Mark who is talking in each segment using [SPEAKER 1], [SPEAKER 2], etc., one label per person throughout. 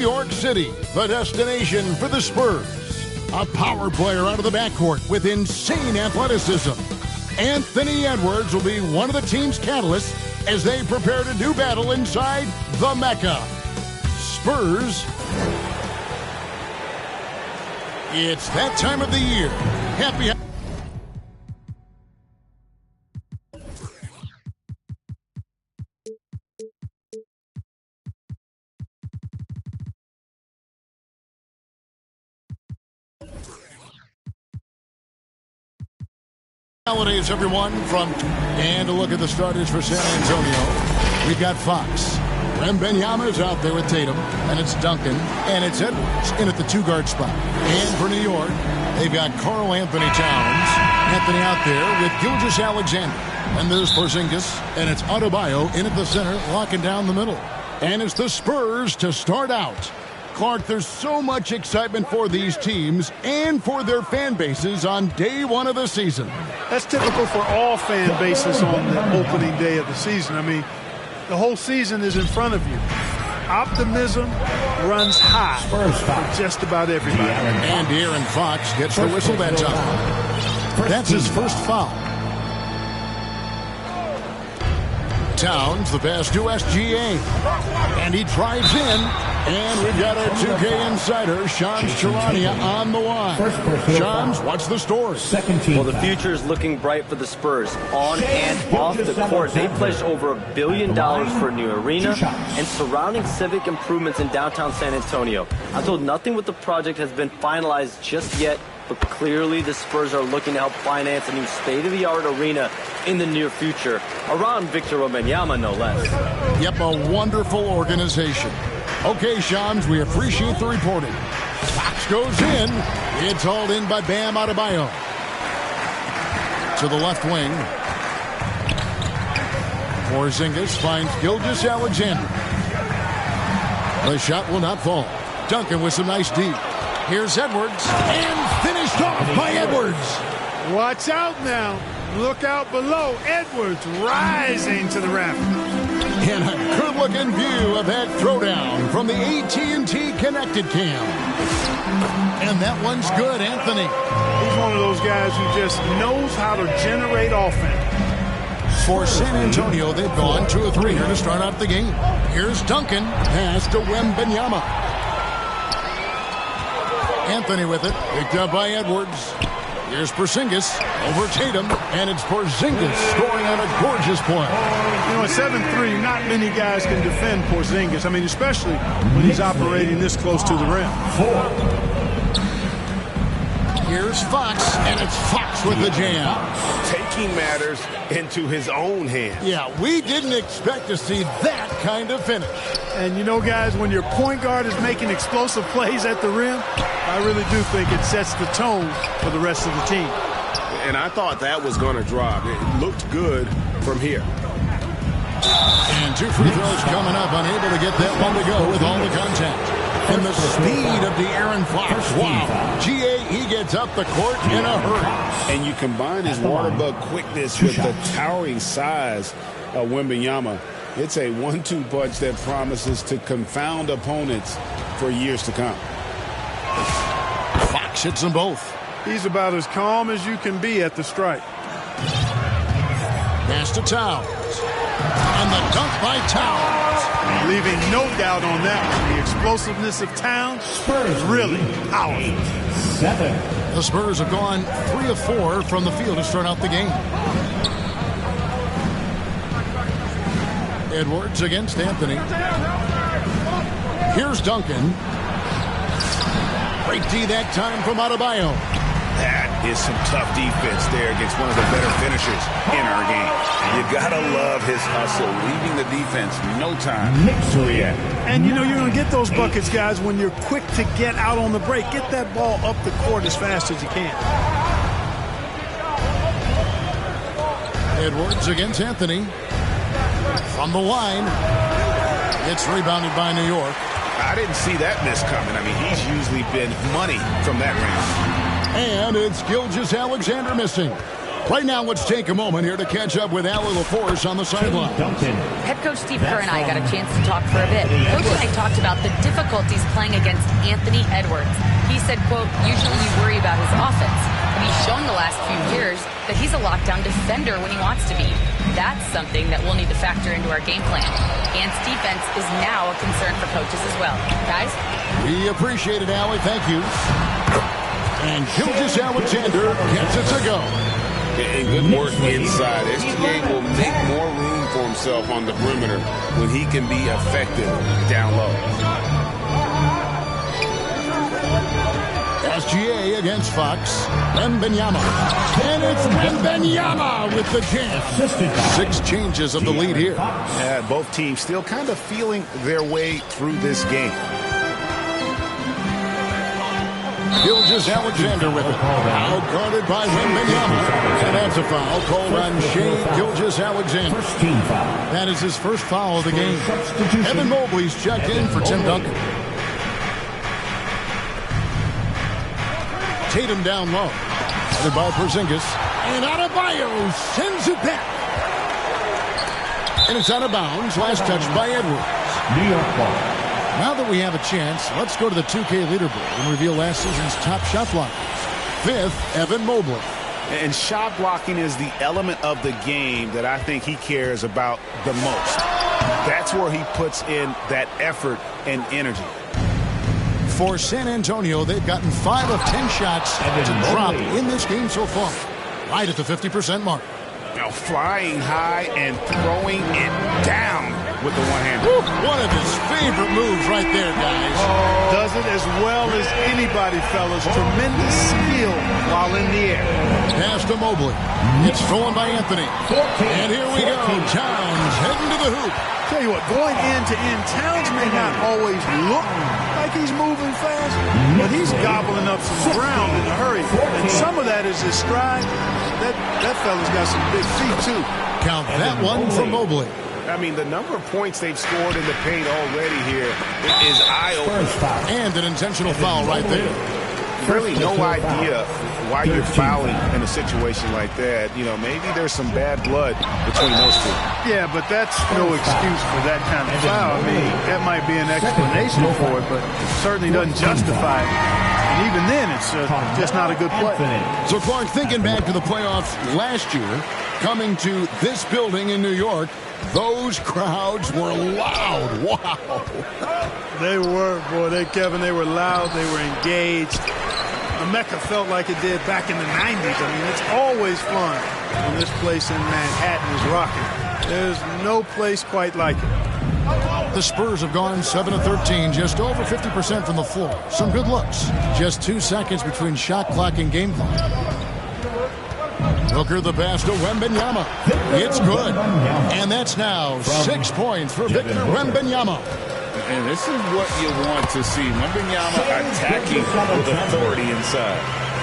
[SPEAKER 1] New York City, the destination for the Spurs. A power player out of the backcourt with insane athleticism. Anthony Edwards will be one of the team's catalysts as they prepare to do battle inside the Mecca. Spurs. It's that time of the year. Happy holidays, everyone. And a look at the starters for San Antonio. We've got Fox. Wembanyama's out there with Tatum, and it's Duncan, and it's Edwards in at the two-guard spot. And for New York, they've got Karl Anthony Towns. Anthony out there with Gilgeous-Alexander. And there's Porzingis, and it's Adebayo in at the center, locking down the middle. And it's the Spurs to start out. Clark, there's so much excitement for these teams and for their fan bases on day one of the season.
[SPEAKER 2] That's typical for all fan bases on the opening day of the season. I mean, the whole season is in front of you. Optimism runs high for just about everybody.
[SPEAKER 1] And De'Aaron Fox gets the whistle that time. That's his first foul. Towns, the pass to SGA. And he drives in. And we've got our 2K insider, Shams Charania, on the line. Shams, what's the story?
[SPEAKER 3] Well, the future is looking bright for the Spurs. On and off the court, they pledged over $1 billion for a new arena and surrounding civic improvements in downtown San Antonio. I'm told nothing with the project has been finalized just yet, but clearly the Spurs are looking to help finance a new state-of-the-art arena in the near future, around Victor Wembanyama, no less.
[SPEAKER 1] Yep, a wonderful organization. Okay, Shams, we appreciate the reporting. Fox goes in. It's hauled in by Bam Adebayo. To the left wing. Porzingis finds Gilgeous-Alexander. The shot will not fall. Duncan with some nice deep. Here's Edwards. And finished off by Edwards.
[SPEAKER 2] Watch out now. Look out below. Edwards rising to the rafters.
[SPEAKER 1] And a good-looking view of that throwdown from the AT&T Connected Cam. And that one's good, Anthony.
[SPEAKER 2] He's one of those guys who just knows how to generate offense.
[SPEAKER 1] For San Antonio, they've gone 2 of 3 here to start out the game. Here's Duncan. Pass to Wembanyama. Anthony with it. Picked up by Edwards. Here's Porzingis over Tatum, and it's Porzingis scoring on a gorgeous play.
[SPEAKER 2] You know, at 7'3", not many guys can defend Porzingis. I mean, especially when he's operating this close to the rim.
[SPEAKER 1] Here's Fox, and it's Fox with the jam.
[SPEAKER 4] Taking matters into his own hands.
[SPEAKER 1] Yeah, we didn't expect to see that kind of finish.
[SPEAKER 2] And you know, guys, when your point guard is making explosive plays at the rim, I really do think it sets the tone for the rest of the team.
[SPEAKER 4] And I thought that was going to drop. It looked good from here.
[SPEAKER 1] And 2 free throws coming up, unable to get that one to go with all the contact. And the speed of De'Aaron Fox. Wow. GA, he gets up the court in a hurry.
[SPEAKER 4] And you combine his water bug quickness with the towering size of Wembanyama. It's a 1-2 punch that promises to confound opponents for years to come.
[SPEAKER 1] Fox hits them both.
[SPEAKER 2] He's about as calm as you can be at the stripe.
[SPEAKER 1] Pass to Towns. And the dunk by Towns.
[SPEAKER 2] Leaving no doubt on that one. The explosiveness of Towns is really powerful.
[SPEAKER 5] 7.
[SPEAKER 1] The Spurs have gone 3 of 4 from the field to start out the game. Edwards against Anthony. Here's Duncan. Great D that time from Adebayo.
[SPEAKER 4] That is some tough defense there against one of the better finishers in our game. You gotta love his hustle, leaving the defense no time to react.
[SPEAKER 2] And you know you're going to get those buckets, guys, when you're quick to get out on the break. Get that ball up the court as fast as you can.
[SPEAKER 1] Edwards against Anthony. From the line. It's rebounded by New York.
[SPEAKER 4] I didn't see that miss coming. I mean, he's usually been money from that range.
[SPEAKER 1] And it's Gilgeous-Alexander missing. Right now, let's take a moment here to catch up with Allie LaForce on the sideline.
[SPEAKER 5] Head coach Steve Kerr and I got a chance to talk for a bit. Coach and I talked about the difficulties playing against Anthony Edwards. He said, quote, usually you worry about his offense. And he's shown the last few years that he's a lockdown defender when he wants to be. That's something that we'll need to factor into our game plan. Ant's defense is now a concern for coaches as well. Guys?
[SPEAKER 1] We appreciate it, Allie. Thank you. And Gilgeous-Alexander gets it to go.
[SPEAKER 4] And good work inside. SGA will make more room for himself on the perimeter when he can be effective down low.
[SPEAKER 1] SGA against Fox. Wembanyama. And it's Wembanyama with the jam. 6 changes of the lead here.
[SPEAKER 4] Yeah, both teams still kind of feeling their way through this game.
[SPEAKER 1] Gilgeous-Alexander with it. Out guarded by Wembanyama. And that's a foul called on Shai Gilgeous-Alexander. That is his first foul of the game. Evan Mobley's checked in for Tim Duncan. Tatum down low. Headed by Porzingis. And Adebayo sends it back. And it's out of bounds. Last touch by Edwards.
[SPEAKER 6] New York ball.
[SPEAKER 1] Now that we have a chance, let's go to the 2K leaderboard and reveal last season's top shot blockers. 5th, Evan Mobley.
[SPEAKER 4] And shot blocking is the element of the game that I think he cares about the most. That's where he puts in that effort and energy.
[SPEAKER 1] For San Antonio, they've gotten 5 of 10 shots to drop in this game so far. Right at the 50% mark.
[SPEAKER 4] Now flying high and throwing it down with the one-hander.
[SPEAKER 1] One of his favorite moves right there, guys.
[SPEAKER 2] Does it as well as anybody, fellas. Tremendous skill while in the air.
[SPEAKER 1] Pass to Mobley. It's stolen by Anthony. And here we go. Towns heading to the hoop.
[SPEAKER 2] Tell you what, going end to end, Towns may not always look like he's moving fast, but he's gobbling up some ground in a hurry. And some of that is his stride. That fella's got some big feet, too.
[SPEAKER 1] Count that one for Mobley.
[SPEAKER 4] I mean, the number of points they've scored in the paint already here is eye-opening.
[SPEAKER 1] And an intentional foul right there.
[SPEAKER 4] Really no idea why you're fouling in a situation like that. You know, maybe there's some bad blood between those two.
[SPEAKER 2] Yeah, but that's no excuse for that kind of foul. I mean, that might be an explanation for it, but it certainly doesn't justify it. And even then, it's just not a good play.
[SPEAKER 1] So, Clark, thinking back to the playoffs last year, coming to this building in New York, those crowds were loud. Wow.
[SPEAKER 2] They were, boy, Kevin, they were loud. They were engaged. The Mecca felt like it did back in the 90s. I mean, it's always fun when this place in Manhattan is rocking. There's no place quite like it.
[SPEAKER 1] The Spurs have gone 7 of 13, just over 50% from the floor. Some good looks. Just 2 seconds between shot clock and game clock. Booker the pass to Wembanyama. It's good. And that's now 6 points for Victor Wembanyama.
[SPEAKER 4] And this is what you want to see. Wembanyama attacking with authority inside.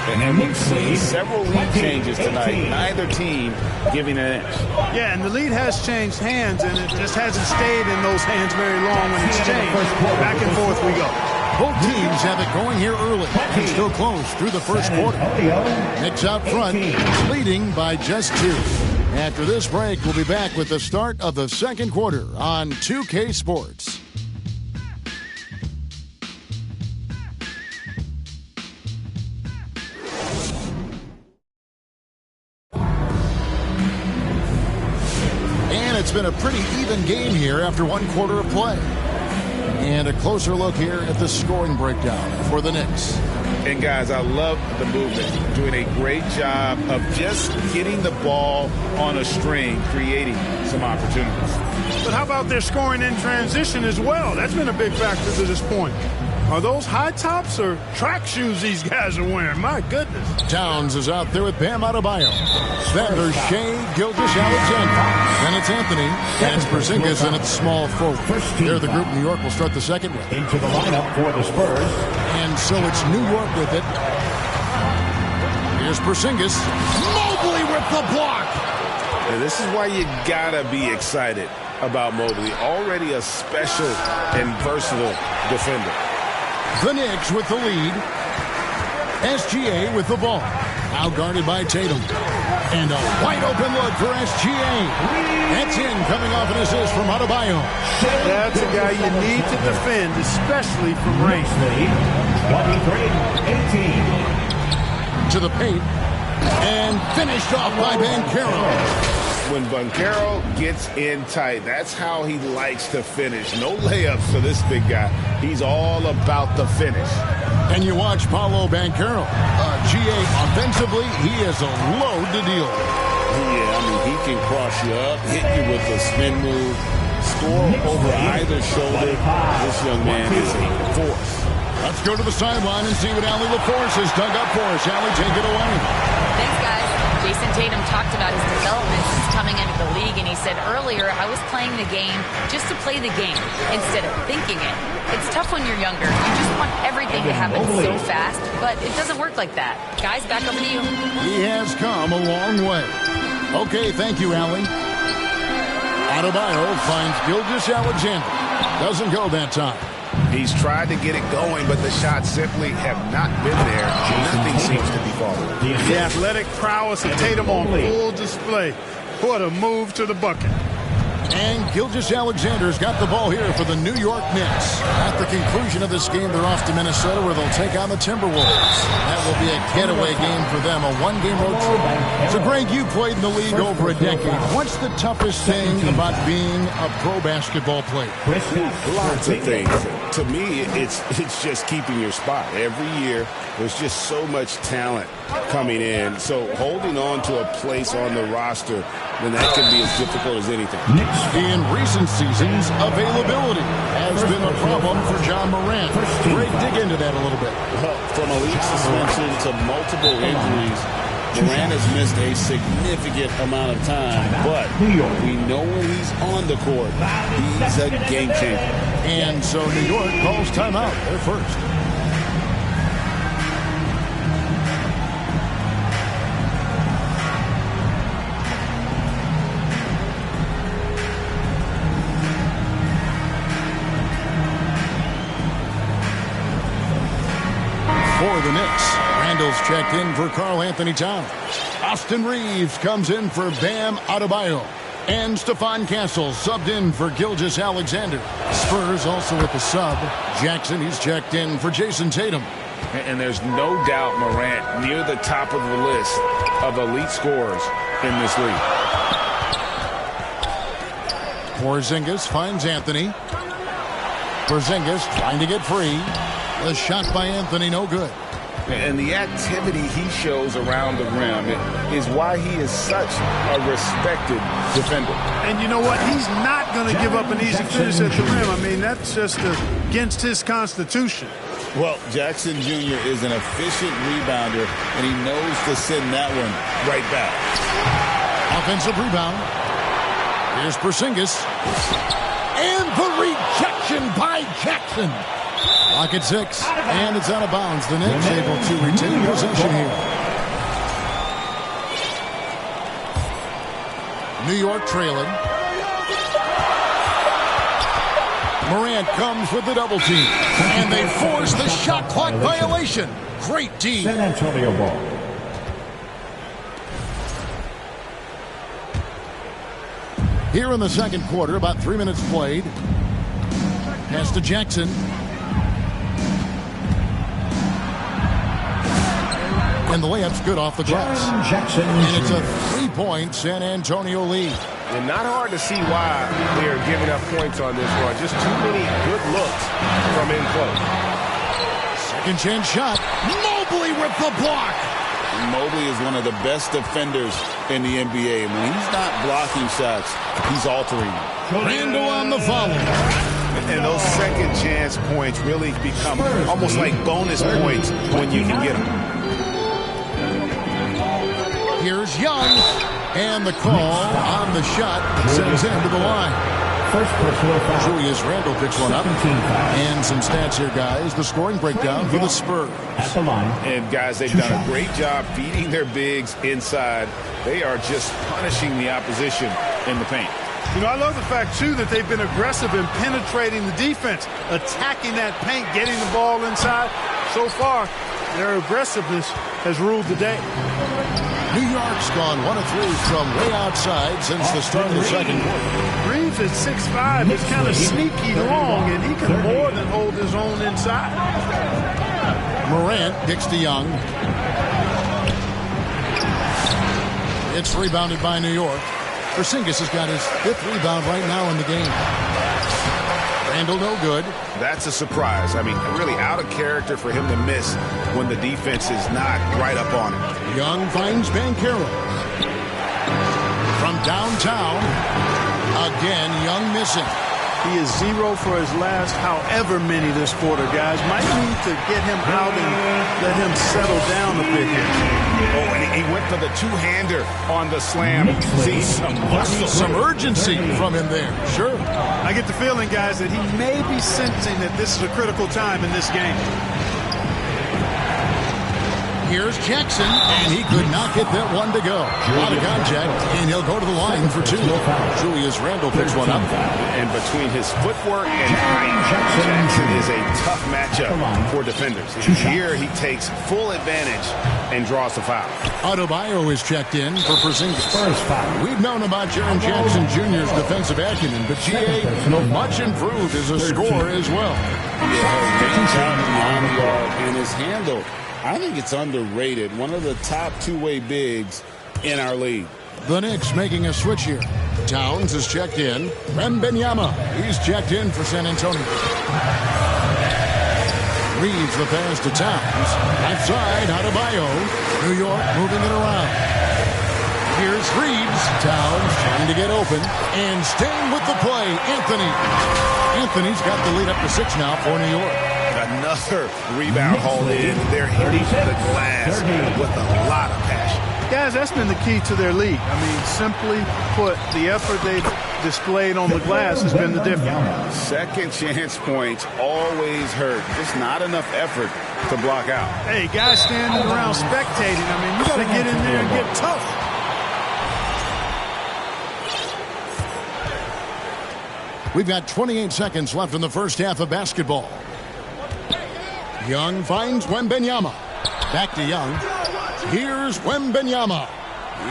[SPEAKER 4] And we've seen several lead changes tonight. Neither team giving an inch.
[SPEAKER 2] Yeah, and the lead has changed hands, and it just hasn't stayed in those hands very long when it's changed. Back and forth we go.
[SPEAKER 1] Both teams have it going here early and still close through the first quarter. Knicks out front, leading by just 2. After this break, we'll be back with the start of the second quarter on 2K Sports. It's been a pretty even game here after 1 quarter of play. And a closer look here at the scoring breakdown for the Knicks.
[SPEAKER 4] And, guys, I love the movement. Doing a great job of just getting the ball on a string, creating some opportunities.
[SPEAKER 2] But how about their scoring in transition as well? That's been a big factor to this point. Are those high tops or track shoes these guys are wearing? My goodness.
[SPEAKER 1] Towns is out there with Bam Adebayo. Then there's Shai Gilgeous-Alexander. Then it's Anthony. And it's Porzingis, and it's small forward. They're the group New York will start the second with.
[SPEAKER 6] Into the lineup for the Spurs.
[SPEAKER 1] And so it's New York with it. Here's Porzingis. Mobley with the block.
[SPEAKER 4] And this is why you gotta be excited about Mobley. Already a special and versatile defender.
[SPEAKER 1] The Knicks with the lead. SGA with the ball. Outguarded by Tatum. And a wide open look for SGA. That's in, coming off an assist from Adebayo.
[SPEAKER 2] That's a guy you need to defend, especially from range.
[SPEAKER 6] 23-18.
[SPEAKER 1] To the paint. And finished off by Banchero.
[SPEAKER 4] When Banchero gets in tight, that's how he likes to finish. No layups for this big guy. He's all about the finish.
[SPEAKER 1] And you watch Paolo Banchero. GA, offensively, he is a load to deal with.
[SPEAKER 4] Yeah, I mean, he can cross you up, hit you with a spin move, score over either shoulder. This young man is a force.
[SPEAKER 1] Let's go to the sideline and see what Allie LaForce has dug up for us. Allie, take it away.
[SPEAKER 5] Thanks, guys. Jason Tatum talked about his development since coming into the league, and he said earlier, I was playing the game just to play the game instead of thinking it. It's tough when you're younger. You just want everything to happen so fast, but it doesn't work like that. Guys, back up to you.
[SPEAKER 1] He has come a long way. Okay, thank you, Allie. Adebayo finds Gilgeous-Alexander. Doesn't go that time.
[SPEAKER 4] He's tried to get it going, but the shots simply have not been there. Nothing seems to be falling.
[SPEAKER 2] The athletic prowess of Tatum on full display. What a move to the bucket.
[SPEAKER 1] And Gilgeous-Alexander's got the ball here for the New York Knicks. At the conclusion of this game, they're off to Minnesota, where they'll take on the Timberwolves. That will be a getaway game for them, a one-game road trip. So, Greg, you played in the league over a decade. What's the toughest thing about being a pro basketball player?
[SPEAKER 4] Lots of things. To me, it's just keeping your spot. Every year, there's just so much talent coming in. So holding on to a place on the roster, then that can be as difficult as anything.
[SPEAKER 1] In recent seasons, availability has been a problem for John Morant. Greg, dig into that a little bit.
[SPEAKER 4] From a league suspension to multiple injuries, Morant has missed a significant amount of time, but we know when he's on the court, he's a game changer.
[SPEAKER 1] And so New York calls timeout. They're first. For the Knicks, Randall's checked in for Karl-Anthony Towns. Austin Reeves comes in for Bam Adebayo. And Stephon Castle subbed in for Gilgeous-Alexander. Spurs also with the sub. Jackson, he's checked in for Jason Tatum.
[SPEAKER 4] And there's no doubt Morant near the top of the list of elite scorers in this league.
[SPEAKER 1] Porzingis finds Anthony. Porzingis trying to get free. The shot by Anthony, no good.
[SPEAKER 4] And the activity he shows around the rim is why he is such a respected defender.
[SPEAKER 2] And you know what? He's not going to give up an easy finish at the rim. I mean, that's just against his constitution.
[SPEAKER 4] Well, Jackson Jr. is an efficient rebounder, and he knows to send that one right back.
[SPEAKER 1] Offensive rebound. Here's Porzingis. And the rejection by Jackson. Lock at 6, and it's out of bounds. The Knicks able to retain possession here. New York trailing. Morant comes with the double team, and they force the shot clock violation. Great D.
[SPEAKER 6] San Antonio ball.
[SPEAKER 1] Here in the second quarter, about 3 minutes played. Pass to Jackson. And the layup's good off the glass.
[SPEAKER 6] Jackson.
[SPEAKER 1] And it's a 3-point San Antonio lead.
[SPEAKER 7] And not hard to see why they're giving up points on this run. Just too many good looks from in close.
[SPEAKER 1] Second chance shot. Mobley with the block.
[SPEAKER 4] Mobley is one of the best defenders in the NBA. When he's not blocking shots, he's altering them.
[SPEAKER 1] Randall on the follow.
[SPEAKER 4] And those second chance points really become almost like bonus points when you can get them.
[SPEAKER 1] Here's Young. And the call on the shot sends him to the line.
[SPEAKER 6] First personal foul.
[SPEAKER 1] Julius Randle picks one up. And some stats here, guys. The scoring breakdown for the Spurs.
[SPEAKER 6] At the line.
[SPEAKER 4] And, guys, they've done a great job feeding their bigs inside. They are just punishing the opposition in the paint.
[SPEAKER 2] You know, I love the fact, too, that they've been aggressive in penetrating the defense, attacking that paint, getting the ball inside. So far, Their aggressiveness has ruled the day.
[SPEAKER 1] New York's gone 1 of 3 from way outside since the start of the second quarter.
[SPEAKER 2] Reeves at 6'5" is kind of sneaky long, and he can more than hold his own inside.
[SPEAKER 1] Morant kicks to Young. It's rebounded by New York. Porzingis has got his 5th rebound right now in the game. Randall no good.
[SPEAKER 4] That's a surprise. I mean, really out of character for him to miss when the defense is not right up on him.
[SPEAKER 1] Young finds Banchero. From downtown, again, Young missing.
[SPEAKER 2] He is 0 for his last however many this quarter, guys. Might need to get him out and let him settle down a bit here.
[SPEAKER 4] Oh, and he went for the two-hander on the slam. See
[SPEAKER 1] some urgency from him there. Sure.
[SPEAKER 2] I get the feeling, guys, that he may be sensing that this is a critical time in this game.
[SPEAKER 1] Here's Jackson, and he could not get that one to go. A lot of contact, and he'll go to the line for 2. Julius Randle picks one up.
[SPEAKER 4] And between his footwork and height, Jackson is a tough matchup for defenders. Here he takes full advantage and draws the foul.
[SPEAKER 1] Adebayo is checked in for Porzingis. We've known about Jaren Jackson Jr.'s defensive acumen, but GA much improved as a scorer as well.
[SPEAKER 4] And his handle, I think it's underrated. One of the top two-way bigs in our league.
[SPEAKER 1] The Knicks making a switch here. Towns is checked in. Wembanyama, he's checked in for San Antonio. Reeves the pass to Towns. Left side, Adebayo. New York moving it around. Here's Reeves. Towns trying to get open. And staying with the play, Anthony. Anthony's got the lead up to 6 now for New York.
[SPEAKER 4] Another rebound haul in. They're hitting the glass with a lot of passion.
[SPEAKER 2] Guys, that's been the key to their league. I mean, simply put, the effort they've displayed on the glass has been the difference.
[SPEAKER 4] Second chance points always hurt. Just not enough effort to block out.
[SPEAKER 2] Hey, guys standing around spectating, I mean, you got to get in there and get tough.
[SPEAKER 1] We've got 28 seconds left in the first half of basketball. Young finds Wembanyama. Back to Young. Here's Wembanyama.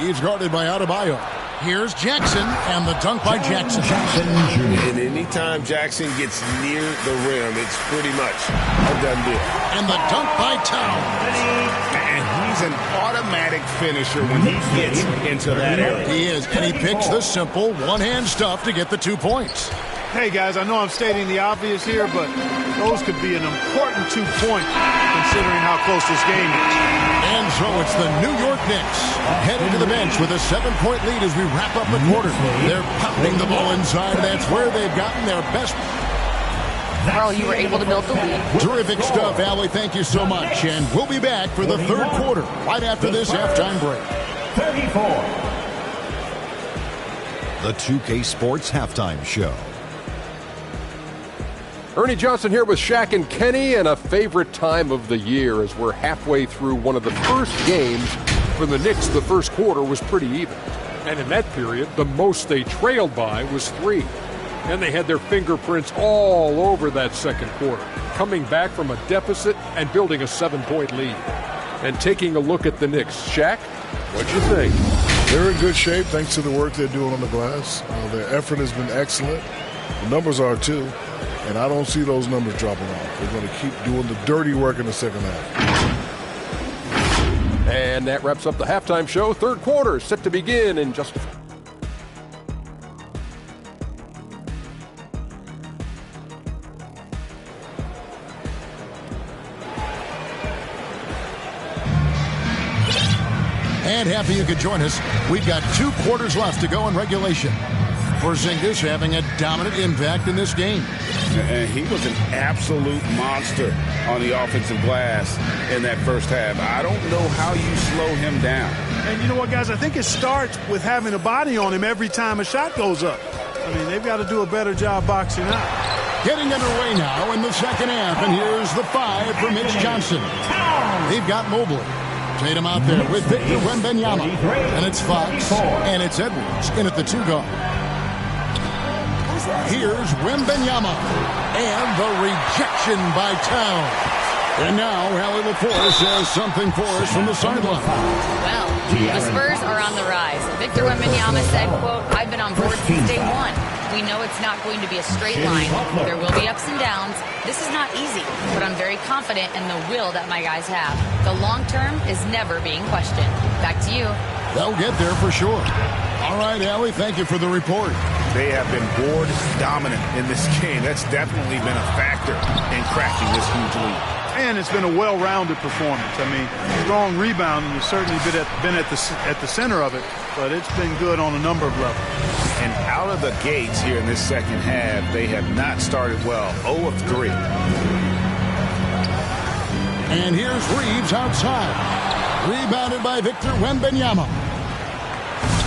[SPEAKER 1] He's guarded by Adebayo. Here's Jackson, and the dunk by Jackson.
[SPEAKER 7] And anytime Jackson gets near the rim, it's pretty much a done deal.
[SPEAKER 1] And the dunk by Towns.
[SPEAKER 4] And he's an automatic finisher when he gets into that area.
[SPEAKER 1] He is, and he picks the simple one-hand stuff to get the 2 points.
[SPEAKER 2] Hey, guys, I know I'm stating the obvious here, but those could be an important 2 points considering how close this game is.
[SPEAKER 1] And so it's the New York Knicks heading to the bench with a 7-point lead as we wrap up the quarter. They're pounding the ball inside. That's where they've gotten their best.
[SPEAKER 5] Carl, you were able to build the lead.
[SPEAKER 1] Terrific stuff, Allie. Thank you so much. And we'll be back for the third quarter right after this halftime break.
[SPEAKER 6] 34.
[SPEAKER 8] The 2K Sports Halftime Show.
[SPEAKER 9] Ernie Johnson here with Shaq and Kenny, and a favorite time of the year as we're halfway through one of the first games for the Knicks. The first quarter was pretty even.
[SPEAKER 10] And in that period, the most they trailed by was 3. And they had their fingerprints all over that second quarter, coming back from a deficit and building a 7-point lead. And taking a look at the Knicks. Shaq, what'd you think?
[SPEAKER 11] They're in good shape thanks to the work they're doing on the glass. Their effort has been excellent. The numbers are too. And I don't see those numbers dropping off. They're going to keep doing the dirty work in the second half.
[SPEAKER 9] And that wraps up the halftime show. Third quarter set to begin in just a few.
[SPEAKER 1] And happy you could join us. We've got 2 quarters left to go in regulation. Porzingis having a dominant impact in this game.
[SPEAKER 4] And he was an absolute monster on the offensive glass in that first half. I don't know how you slow him down.
[SPEAKER 2] And you know what, guys? I think it starts with having a body on him every time a shot goes up. I mean, they've got to do a better job boxing out.
[SPEAKER 1] Getting underway now in the second half, and here's the 5 for Mitch Johnson. They've got Mobley. Tatum out there with Victor Wembanyama. And it's Fox, and it's Edwards in at the 2 guard. Here's Wembanyama, and the rejection by Towns. And now, Allie LaForce says something for us from the sideline.
[SPEAKER 5] Well, the Spurs are on the rise. Victor Wembanyama said, quote, "I've been on board since day one. We know it's not going to be a straight line. There will be ups and downs. This is not easy, but I'm very confident in the will that my guys have. The long term is never being questioned." Back to you.
[SPEAKER 1] They'll get there for sure. All right, Allie, thank you for the report.
[SPEAKER 12] They have been board dominant in this game. That's definitely been a factor in cracking this huge lead.
[SPEAKER 2] And it's been a well-rounded performance. I mean, strong rebounding has certainly been at the center of it, but it's been good on a number of levels.
[SPEAKER 12] And out of the gates here in this second half, they have not started well. 0 of 3.
[SPEAKER 1] And here's Reeves outside. Rebounded by Victor Wembanyama.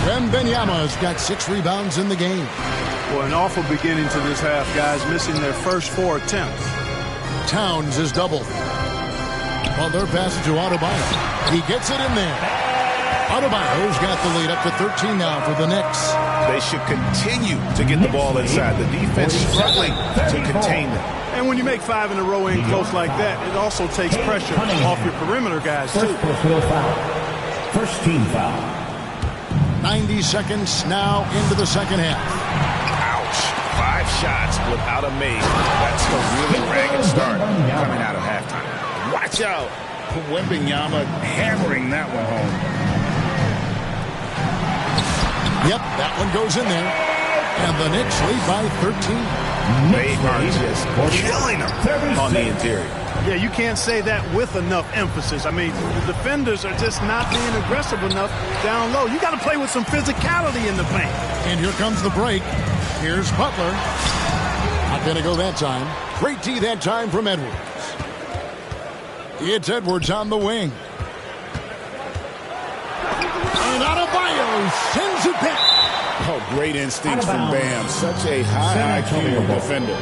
[SPEAKER 1] Wembanyama's got 6 rebounds in the game.
[SPEAKER 2] Well, an awful beginning to this half, guys, missing their first 4 attempts.
[SPEAKER 1] Towns is doubled. Well, they're passing to Adebayo. He gets it in there. Adebayo's got the lead up to 13 now for the Knicks.
[SPEAKER 12] They should continue to get the ball inside. The defense struggling to contain them.
[SPEAKER 2] And when you make 5 in a row in close like that, it also takes pressure off your perimeter guys, too.
[SPEAKER 6] First team foul.
[SPEAKER 1] 90 seconds now into the second half.
[SPEAKER 12] Ouch. 5 shots without a make. That's a really ragged start coming out of halftime. Watch out. Wembanyama hammering that one home.
[SPEAKER 1] Yep, that one goes in there. And the Knicks lead by 13.
[SPEAKER 12] They are just killing them on the interior.
[SPEAKER 2] Yeah, you can't say that with enough emphasis. I mean, the defenders are just not being aggressive enough down low. You got to play with some physicality in the paint.
[SPEAKER 1] And here comes the break. Here's Butler. Not going to go that time. Great D that time from Edwards. It's Edwards on the wing. And Adebayo sends it back.
[SPEAKER 4] Oh, great instincts from Bam. Such a high IQ defender.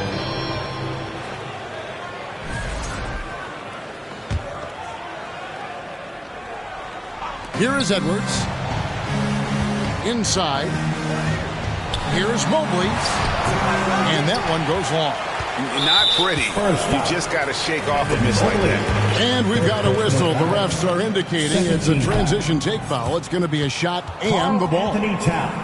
[SPEAKER 1] Here is Edwards. Inside. Here's Mobley. And that one goes long.
[SPEAKER 12] Not pretty. You just got to shake off a miss like that.
[SPEAKER 1] And we've got a whistle. The refs are indicating it's a transition take foul. It's going to be a shot and the ball.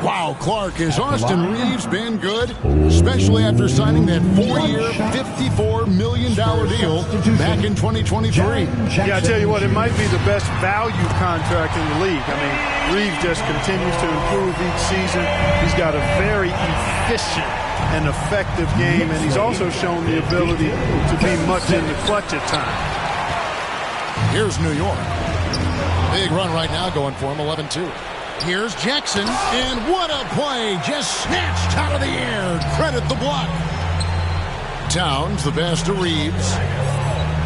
[SPEAKER 1] Wow, Clark, has Austin Reeves been good? Especially after signing that 4-year, $54 million deal back in 2023.
[SPEAKER 2] Yeah, I tell you what, it might be the best value contract in the league. I mean, Reeves just continues to improve each season. He's got a very efficient and effective game, and he's also shown the ability to be much in the clutch at times.
[SPEAKER 1] Here's New York. Big run right now going for him, 11-2. Here's Jackson, and what a play! Just snatched out of the air. Credit the block. Towns, the pass to Reeves.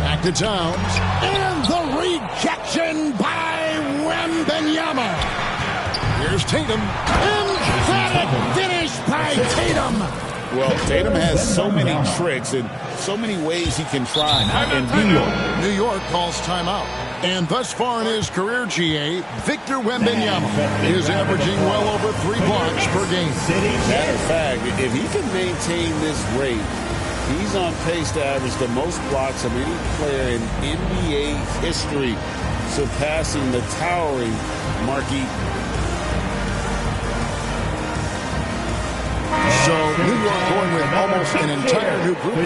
[SPEAKER 1] Back to Towns. And the rejection by Wembanyama. Here's Tatum. Emphatic finish by Tatum.
[SPEAKER 4] Well, Tatum has so many tricks and so many ways he can try.
[SPEAKER 1] New York calls timeout. And thus far in his career, GA, Victor Wembanyama is averaging well over 3 blocks per game.
[SPEAKER 4] Matter of fact, if he can maintain this rate, he's on pace to average the most blocks of any player in NBA history, surpassing the towering Mark Eaton.
[SPEAKER 1] So New York going with almost an entire new group.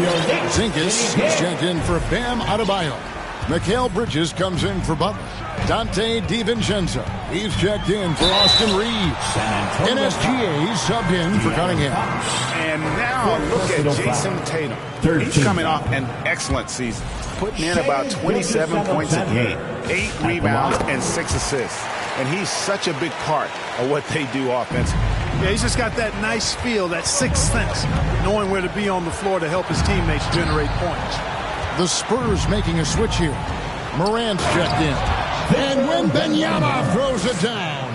[SPEAKER 1] Zingas is checked in for Bam Adebayo. Mikal Bridges comes in for Butler. Dante DiVincenzo, he's checked in for Austin Reeves. NSGA subbed in for Cunningham.
[SPEAKER 12] And now look at Jason Tatum. He's coming off an excellent season, putting in about 27 points a game, 8 rebounds, and 6 assists. And he's such a big part of what they do offensively.
[SPEAKER 2] Yeah, he's just got that nice feel, that sixth sense, knowing where to be on the floor to help his teammates generate points.
[SPEAKER 1] The Spurs making a switch here. Morant's checked in. And Wembanyama throws it down.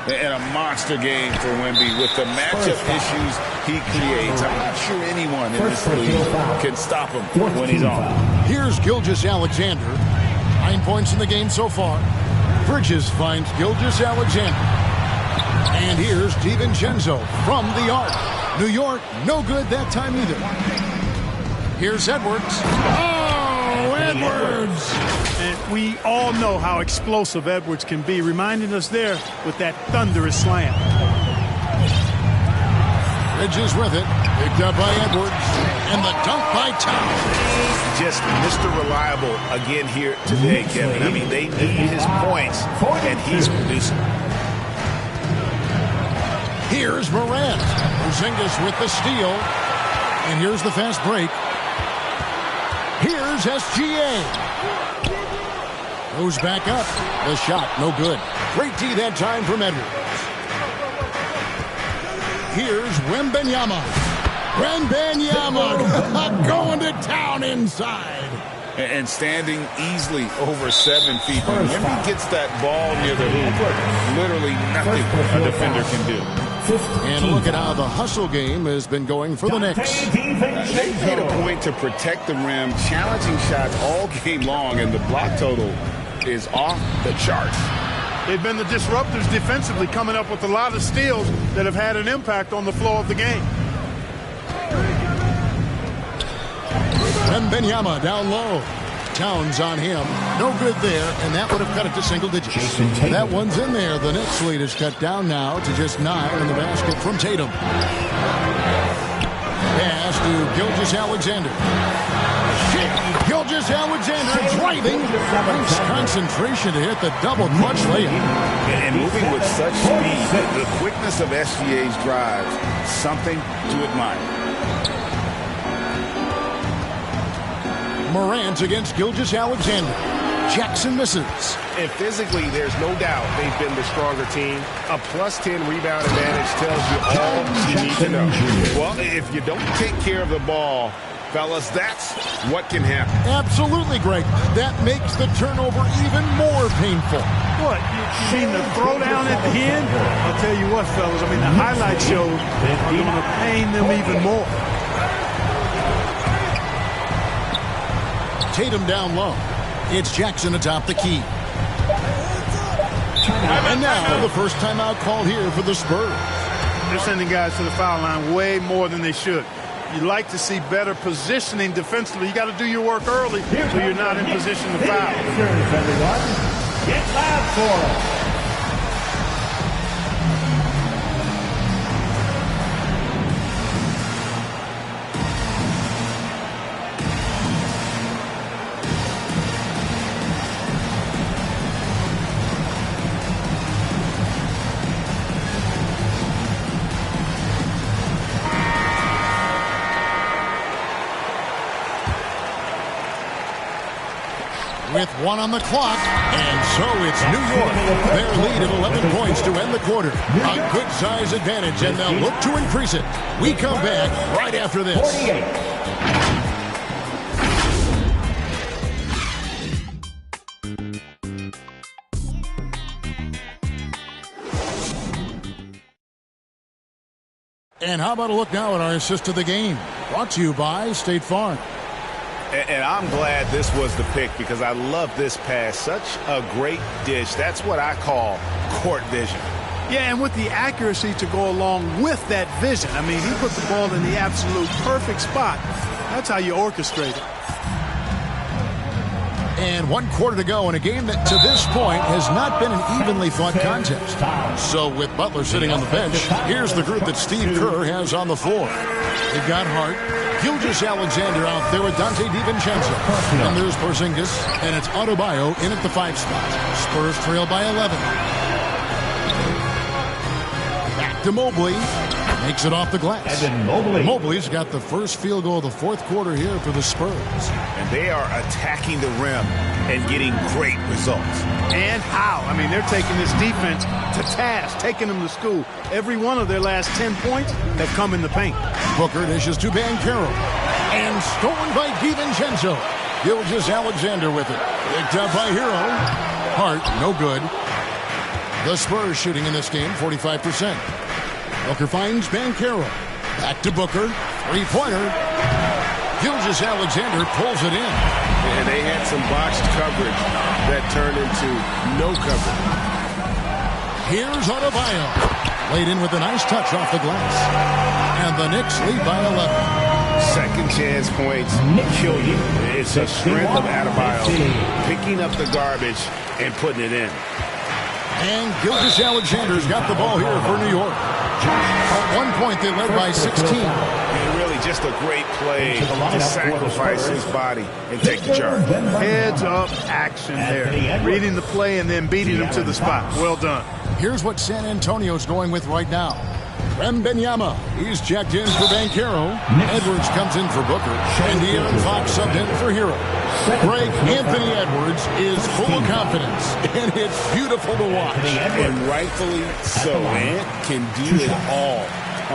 [SPEAKER 4] And a monster game for Wemby with the matchup issues he creates. I'm not sure anyone in this league can stop him when he's on.
[SPEAKER 1] Here's Gilgeous-Alexander. 9 points in the game so far. Bridges finds Gilgeous-Alexander. And here's DiVincenzo from the arc. New York, no good that time either. Here's Edwards. Oh, Edwards.
[SPEAKER 2] And we all know how explosive Edwards can be, reminding us there with that thunderous slam.
[SPEAKER 1] Bridges with it. Picked up by Edwards. And the dunk by Towns.
[SPEAKER 12] Just Mr. Reliable again here today, Kevin. I mean, they need his points, and he's producing.
[SPEAKER 1] Here's Morant. Porzingis with the steal. And here's the fast break. Here's SGA. Goes back up. The shot, no good. Great D that time from Edwards. Here's Wembanyama. Wembanyama going to town inside.
[SPEAKER 12] And standing easily over 7 feet. When he gets that ball near the hoop, literally nothing a defender can do.
[SPEAKER 1] And look at how the hustle game has been going for the Knicks.
[SPEAKER 12] They made a point to protect the rim, challenging shots all game long, and the block total is off the charts.
[SPEAKER 2] They've been the disruptors defensively, coming up with a lot of steals that have had an impact on the flow of the game.
[SPEAKER 1] Wembanyama down low. Towns on him. No good there, and that would have cut it to single digits. That one's in there. The Knicks lead is cut down now to just 9 in the basket from Tatum. Pass to Gilgeous-Alexander. Gilgeous-Alexander driving. Nice concentration to hit the double clutch layup.
[SPEAKER 12] And moving with such speed, the quickness of SGA's drives, something to admire.
[SPEAKER 1] Morant against Gilgeous-Alexander. Jackson misses.
[SPEAKER 7] And physically, there's no doubt they've been the stronger team. A +10 rebound advantage tells you all you need to know.
[SPEAKER 12] Well, if you don't take care of the ball, fellas, that's what can happen.
[SPEAKER 1] Absolutely, Greg. That makes the turnover even more painful.
[SPEAKER 2] What? You mean the throwdown at the end? I'll tell you what, fellas. I mean, the highlight shows are going to pain them even more.
[SPEAKER 1] Tatum down low. It's Jackson atop the key. And now the first timeout called here for the Spurs.
[SPEAKER 2] They're sending guys to the foul line way more than they should. You'd like to see better positioning defensively. You got to do your work early so you're not in position to foul.
[SPEAKER 6] Get loud for it.
[SPEAKER 1] With 1 on the clock, and so it's New York. Their lead at 11 points to end the quarter. A good size advantage, and they'll look to increase it. We come back right after this.
[SPEAKER 6] 48.
[SPEAKER 1] And how about a look now at our assist to the game? Brought to you by State Farm.
[SPEAKER 12] And I'm glad this was the pick because I love this pass. Such a great dish. That's what I call court vision.
[SPEAKER 2] Yeah, and with the accuracy to go along with that vision. I mean, he put the ball in the absolute perfect spot. That's how you orchestrate it.
[SPEAKER 1] And 1 quarter to go in a game that to this point has not been an evenly fought contest. So with Butler sitting on the bench, here's the group that Steve Kerr has on the floor. They've got Hart, Gilgeous-Alexander out there with Dante DiVincenzo. And there's Porzingis, and it's Adebayo in at the 5 spot. Spurs trail by 11. Back to Mobley. Makes it off the glass. Mobley's got the first field goal of the 4th quarter here for the Spurs.
[SPEAKER 12] And they are attacking the rim and getting great results.
[SPEAKER 2] And how? I mean, they're taking this defense to task, taking them to school. Every one of their last 10 points have come in the paint.
[SPEAKER 1] Booker dishes to Banchero. And stolen by DiVincenzo. Gilgeous-Alexander with it. Picked up by Hero. Hart, no good. The Spurs shooting in this game, 45%. Booker finds Banchero. Back to Booker. 3-pointer. Gilgeous-Alexander pulls it in.
[SPEAKER 7] And they had some botched coverage that turned into no coverage.
[SPEAKER 1] Here's Adebayo. Laid in with a nice touch off the glass. And the Knicks lead by 11.
[SPEAKER 12] Second chance points kill you. It's the strength of Adebayo picking up the garbage and putting it in.
[SPEAKER 1] And Gilgeous-Alexander's got the ball here for New York. At one point, they led by 16.
[SPEAKER 12] And really just a great play to sacrifice his body and take the charge.
[SPEAKER 2] Heads-up action there. Reading the play and then beating him to the spot. Well done.
[SPEAKER 1] Here's what San Antonio's going with right now. Wembanyama, he's checked in for Banchero. Edwards comes in for Booker. And De'Aaron Fox subbed in for Hero. Greg, Anthony Edwards is full of confidence, and it's beautiful to watch.
[SPEAKER 4] And rightfully so. Ant can do it all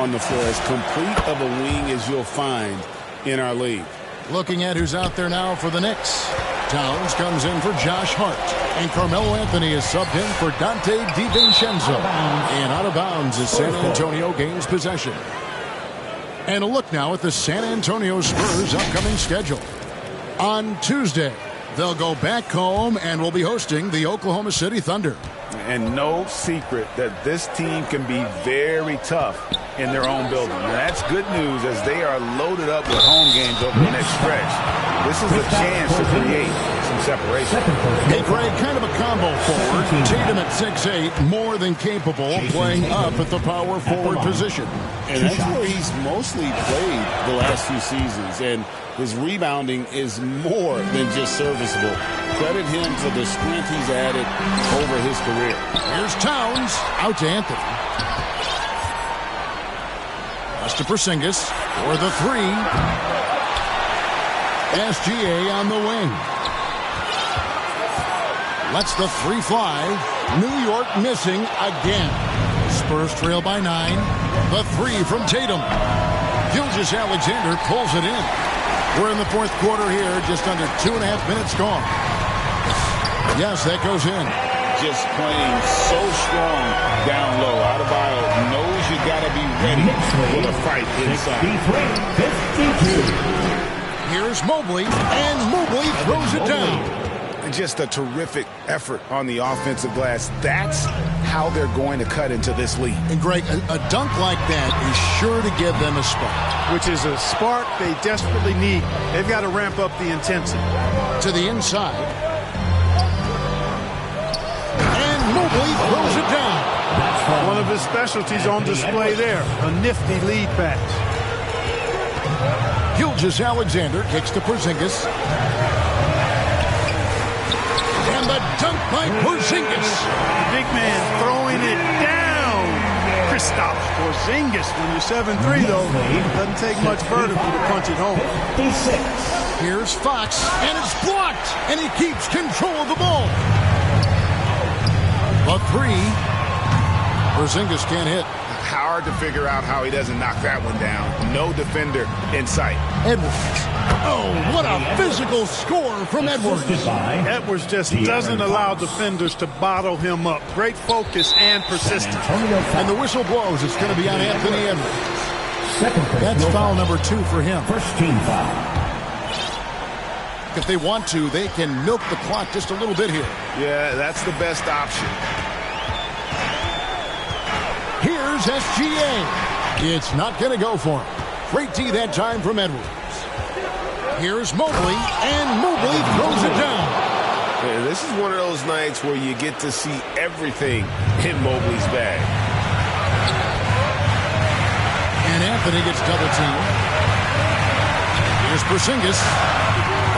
[SPEAKER 4] on the floor. As complete of a wing as you'll find in our league.
[SPEAKER 1] Looking at who's out there now for the Knicks. Towns comes in for Josh Hart. And Carmelo Anthony is subbed in for Dante DiVincenzo. And out of bounds as San Antonio gains possession. And a look now at the San Antonio Spurs' upcoming schedule. On Tuesday, they'll go back home and will be hosting the Oklahoma City Thunder.
[SPEAKER 12] And no secret that this team can be very tough in their own building. And that's good news as they are loaded up with home games over the next stretch. This is a chance to create some separation.
[SPEAKER 1] Hey, Greg, kind of a combo forward. Tatum at 6'8", more than capable, playing up at the power forward position.
[SPEAKER 4] And that's where he's mostly played the last few seasons. And his rebounding is more than just serviceable. Credit him for the sprint he's added over his career.
[SPEAKER 1] Here's Towns, out to Anthony. Pass to Porzingis for the three. SGA on the wing. Lets the three fly. New York missing again. Spurs trail by 9. The three from Tatum. Gilgeous-Alexander pulls it in. We're in the fourth quarter here, just under 2.5 minutes gone. Yes, that goes in.
[SPEAKER 4] Just playing so strong down low. Adebayo knows you got to be ready for the fight inside.
[SPEAKER 6] 53-52.
[SPEAKER 1] Here's Mobley, and Mobley throws it down.
[SPEAKER 12] Just a terrific effort on the offensive glass. That's how they're going to cut into this league.
[SPEAKER 1] And Greg, a dunk like that is sure to give them a spark.
[SPEAKER 2] Which is a spark they desperately need. They've got to ramp up the intensity.
[SPEAKER 1] To the inside. And Mobley throws it down.
[SPEAKER 2] One of his specialties on display there. A nifty lead pass.
[SPEAKER 1] Gilgeous-Alexander kicks to Porzingis. And the dunk by Porzingis.
[SPEAKER 2] Big man throwing it down. Kristaps Porzingis. When you're 7'3", though, doesn't take much vertical to punch it home.
[SPEAKER 1] Here's Fox, and it's blocked. And he keeps control of the ball. A three. Porzingis can't hit.
[SPEAKER 12] Hard to figure out how he doesn't knock that one down. No defender in sight.
[SPEAKER 1] Edwards. Oh, what a physical score from Edwards.
[SPEAKER 2] Edwards just doesn't allow defenders to bottle him up. Great focus and persistence.
[SPEAKER 1] And the whistle blows. It's going to be on Anthony Edwards. That's foul number 2 for him.
[SPEAKER 6] First team foul.
[SPEAKER 1] If they want to, they can milk the clock just a little bit here.
[SPEAKER 12] Yeah, that's the best option.
[SPEAKER 1] Here's SGA. It's not going to go for him. Great D that time from Edwards. Here's Mobley, and Mobley throws it down.
[SPEAKER 4] Yeah, this is one of those nights where you get to see everything in Mobley's bag.
[SPEAKER 1] And Anthony gets double teamed. Here's Porzingis.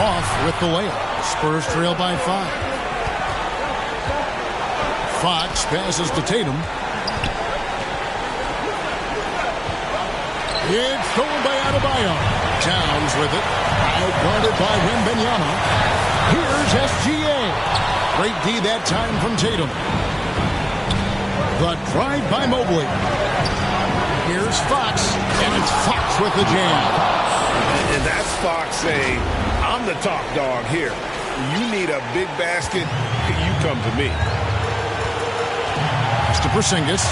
[SPEAKER 1] Off with the layup. Spurs trail by 5. Fox passes to Tatum. It's stolen by Adebayo. Towns with it. Outguarded by Wembanyama. Here's SGA. Great D that time from Tatum. The drive by Mobley. Here's Fox. And it's Fox with the jam.
[SPEAKER 12] And that's Fox saying, I'm the top dog here. You need a big basket, you come to me.
[SPEAKER 1] Pass to Porzingis.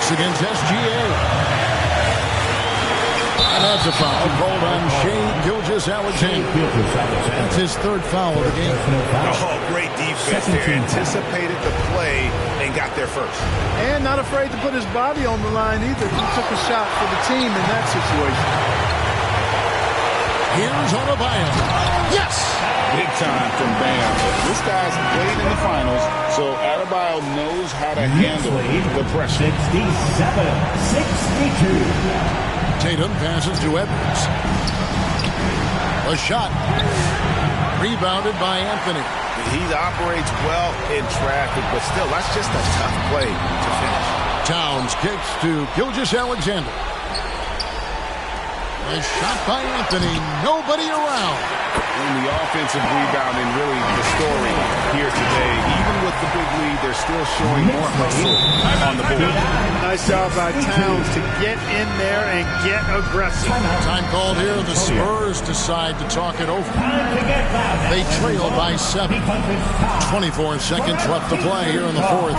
[SPEAKER 1] Against SGA. And that's a foul called on Shai Gilgeous-Alexander. That's his 3rd foul of the game.
[SPEAKER 12] Oh, great defense there. Anticipated the play and got there first.
[SPEAKER 2] And not afraid to put his body on the line either. He took a shot for the team in that situation.
[SPEAKER 1] Here's Adebayo. Yes!
[SPEAKER 4] Big time from Bam. This guy's played in the finals, so Adebayo knows how to handle the pressure.
[SPEAKER 6] 67-62.
[SPEAKER 1] Tatum passes to Edwards. A shot. Rebounded by Anthony.
[SPEAKER 12] He operates well in traffic, but still, that's just a tough play to finish.
[SPEAKER 1] Towns kicks to Gilgeous-Alexander. A shot by Anthony. Nobody around.
[SPEAKER 4] In the offensive rebounding, really the story here today. Even with the big lead, they're still showing more hustle on the board.
[SPEAKER 2] Nice job by Towns to get in there and get aggressive.
[SPEAKER 1] Time called here. The Spurs decide to talk it over. They trail by 7. 24 seconds left to play here in the fourth.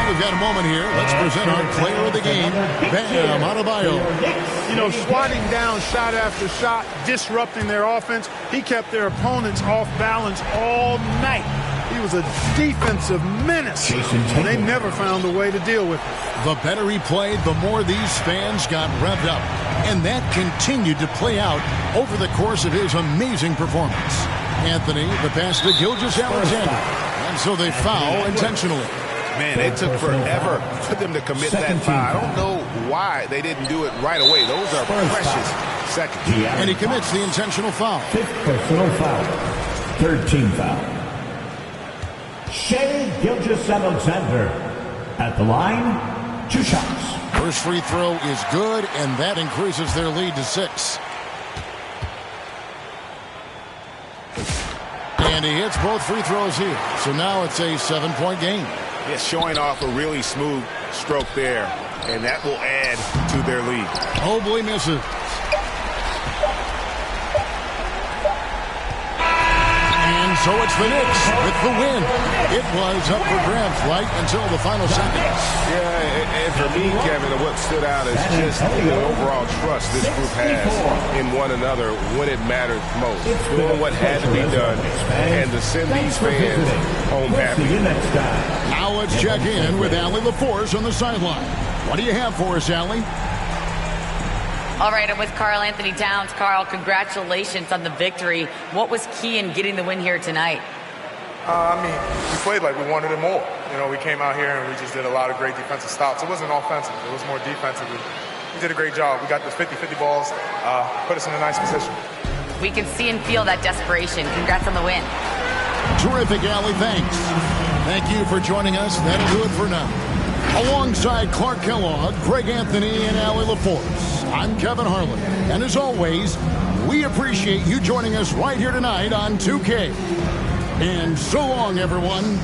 [SPEAKER 1] We've got a moment here. Let's present our player of the game, Bam Adebayo.
[SPEAKER 2] You know, swatting down shot after shot, disrupting their offense. He kept their opponents off balance all night. He was a defensive menace, and they never found a way to deal with it.
[SPEAKER 1] The better he played, the more these fans got revved up. And that continued to play out over the course of his amazing performance. Anthony, the pass to Gilgeous-Alexander. And so they foul intentionally.
[SPEAKER 12] Man, it took forever for them to commit that foul. I don't know why they didn't do it right away. Those are precious seconds.
[SPEAKER 1] And he commits the intentional foul.
[SPEAKER 6] 5th personal foul. 3rd team foul. Shai Gilgeous-Alexander at the line, 2 shots.
[SPEAKER 1] First free throw is good, and that increases their lead to 6. And he hits both free throws here. So now it's a 7-point game.
[SPEAKER 12] It's showing off a really smooth stroke there, and that will add to their lead.
[SPEAKER 1] Mobley misses. And so it's the Knicks with the win. It was up for grabs right until the final seconds.
[SPEAKER 4] Yeah, and for me, Kevin, what stood out is just the overall trust this group has in one another when it mattered most. Doing what had to be done and to send these fans home happy.
[SPEAKER 1] Now let's check in with Allie LaForce on the sideline. What do you have for us, Allie?
[SPEAKER 5] All right, I'm with Karl Anthony Towns. Karl, congratulations on the victory. What was key in getting the win here tonight?
[SPEAKER 13] We played like we wanted it more. You know, we came out here and we just did a lot of great defensive stops. It wasn't offensive. It was more defensive. We did a great job. We got the 50-50 balls, put us in a nice position.
[SPEAKER 5] We can see and feel that desperation. Congrats on the win.
[SPEAKER 1] Terrific, Allie. Thanks. Thank you for joining us. That'll do it for now. Alongside Clark Kellogg, Greg Anthony, and Allie LaForce, I'm Kevin Harlan. And as always, we appreciate you joining us right here tonight on 2K. And so long, everyone.